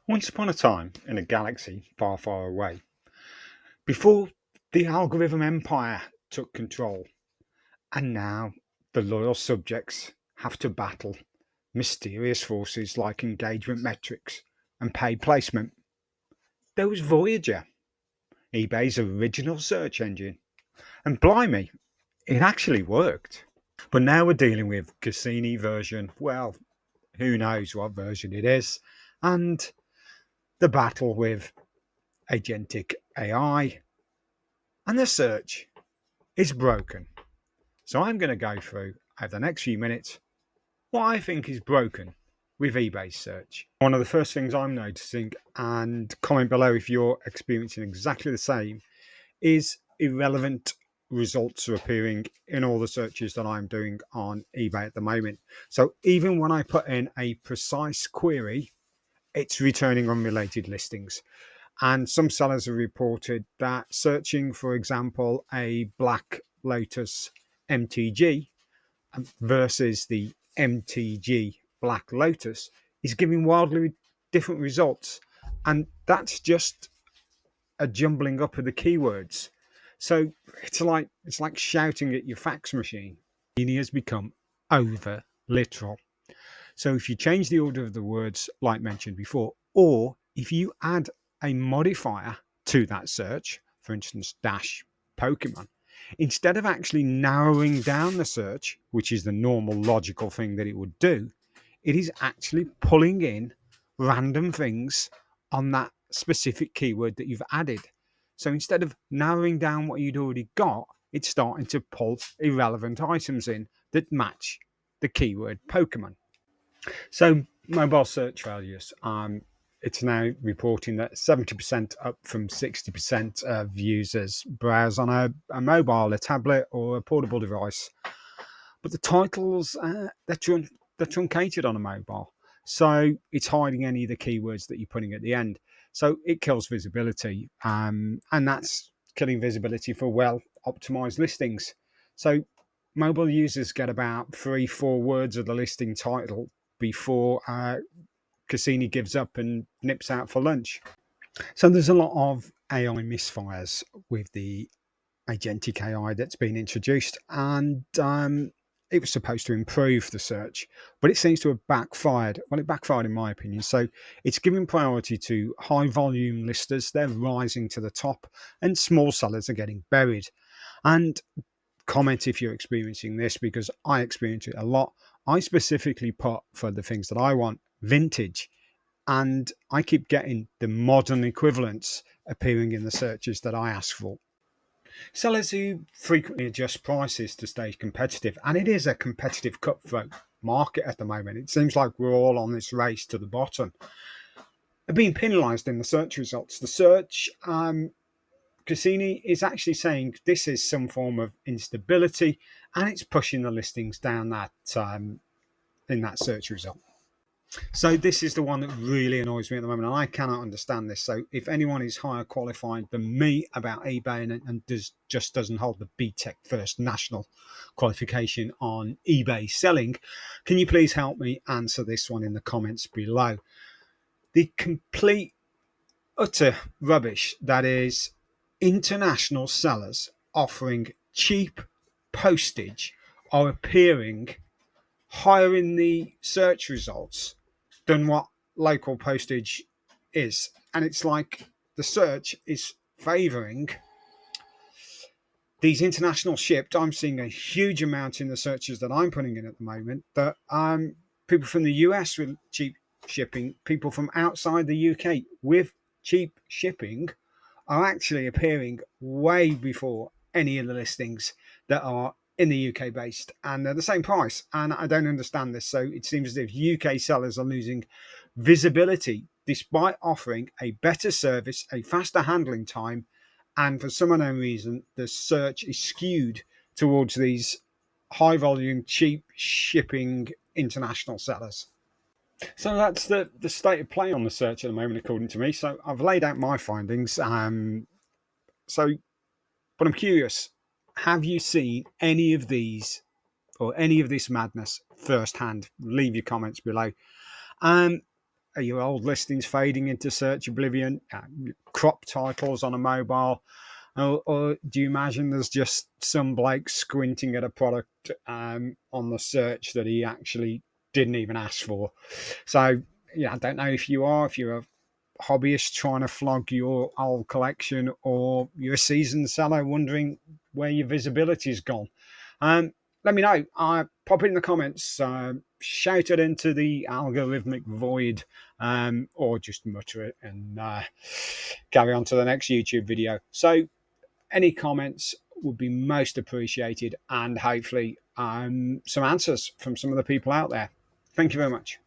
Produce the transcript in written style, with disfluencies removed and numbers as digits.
Once upon a time, in a galaxy far, far away, before the algorithm empire took control, and now the loyal subjects have to battle mysterious forces like engagement metrics and paid placement, there was Voyager, eBay's original search engine. And blimey, it actually worked. But now we're dealing with Cassini version, well, who knows what version it is, and the battle with agentic AI, and the search is broken. So I'm going to go through over the next few minutes what I think is broken with eBay search. One of the first things I'm noticing, and comment below if you're experiencing exactly the same, is irrelevant results are appearing in all the searches that I'm doing on eBay at the moment. So even when I put in a precise query, it's returning unrelated listings. And some sellers have reported that searching, for example, a Black Lotus MTG versus the MTG Black Lotus is giving wildly different results. And that's just a jumbling up of the keywords. So it's like shouting at your fax machine. It has become over literal. So if you change the order of the words, like mentioned before, or if you add a modifier to that search, for instance, dash Pokemon, instead of actually narrowing down the search, which is the normal logical thing that it would do, it is actually pulling in random things on that specific keyword that you've added. So instead of narrowing down what you'd already got, it's starting to pull irrelevant items in that match the keyword Pokemon. So mobile search values. It's now reporting that 70% up from 60% of users browse on a mobile, a tablet, or a portable device. But the titles, they're truncated on a mobile. So it's hiding any of the keywords that you're putting at the end. So it kills visibility. And that's killing visibility for well optimized listings. So mobile users get about 3-4 words of the listing title before Cassini gives up and nips out for lunch. So there's a lot of AI misfires with the agentic AI that's been introduced, and it was supposed to improve the search, but it seems to have backfired. Well, it backfired in my opinion. So it's giving priority to high volume listers, they're rising to the top, and small sellers are getting buried. And comment if you're experiencing this, because I experience it a lot. I specifically put for the things that I want vintage, and I keep getting the modern equivalents appearing in the searches that I ask for. Sellers who frequently adjust prices to stay competitive, and it is a competitive cutthroat market at the moment. It seems like we're all on this race to the bottom, are being penalised in the search results. The search Cassini is actually saying this is some form of instability, and it's pushing the listings down that in that search result. So this is the one that really annoys me at the moment, and I cannot understand this. So if anyone is higher qualified than me about eBay and just doesn't hold the BTEC First National qualification on eBay selling, can you please help me answer this one in the comments below? The complete utter rubbish that is international sellers offering cheap postage are appearing higher in the search results than what local postage is. And it's like the search is favouring these international shipped. I'm seeing a huge amount in the searches that I'm putting in at the moment that people from the US with cheap shipping, people from outside the UK with cheap shipping are actually appearing way before any of the listings that are in the UK based, and they're the same price. And I don't understand this. So it seems as if UK sellers are losing visibility despite offering a better service, a faster handling time, and for some unknown reason, the search is skewed towards these high volume, cheap shipping international sellers. So that's the state of play on the search at the moment, according to me. So I've laid out my findings. So, but I'm curious, have you seen any of these or any of this madness firsthand? Leave your comments below. Um, Are your old listings fading into search oblivion? Crop titles on a mobile? Or do you imagine there's just some bloke squinting at a product on the search that he actually didn't even ask for? So, yeah, I don't know if you're a hobbyist trying to flog your old collection, or you're a seasoned seller wondering where your visibility's gone. Let me know. Pop it in the comments. Shout it into the algorithmic void, or just mutter it and carry on to the next YouTube video. So, any comments would be most appreciated, and hopefully some answers from some of the people out there. Thank you very much.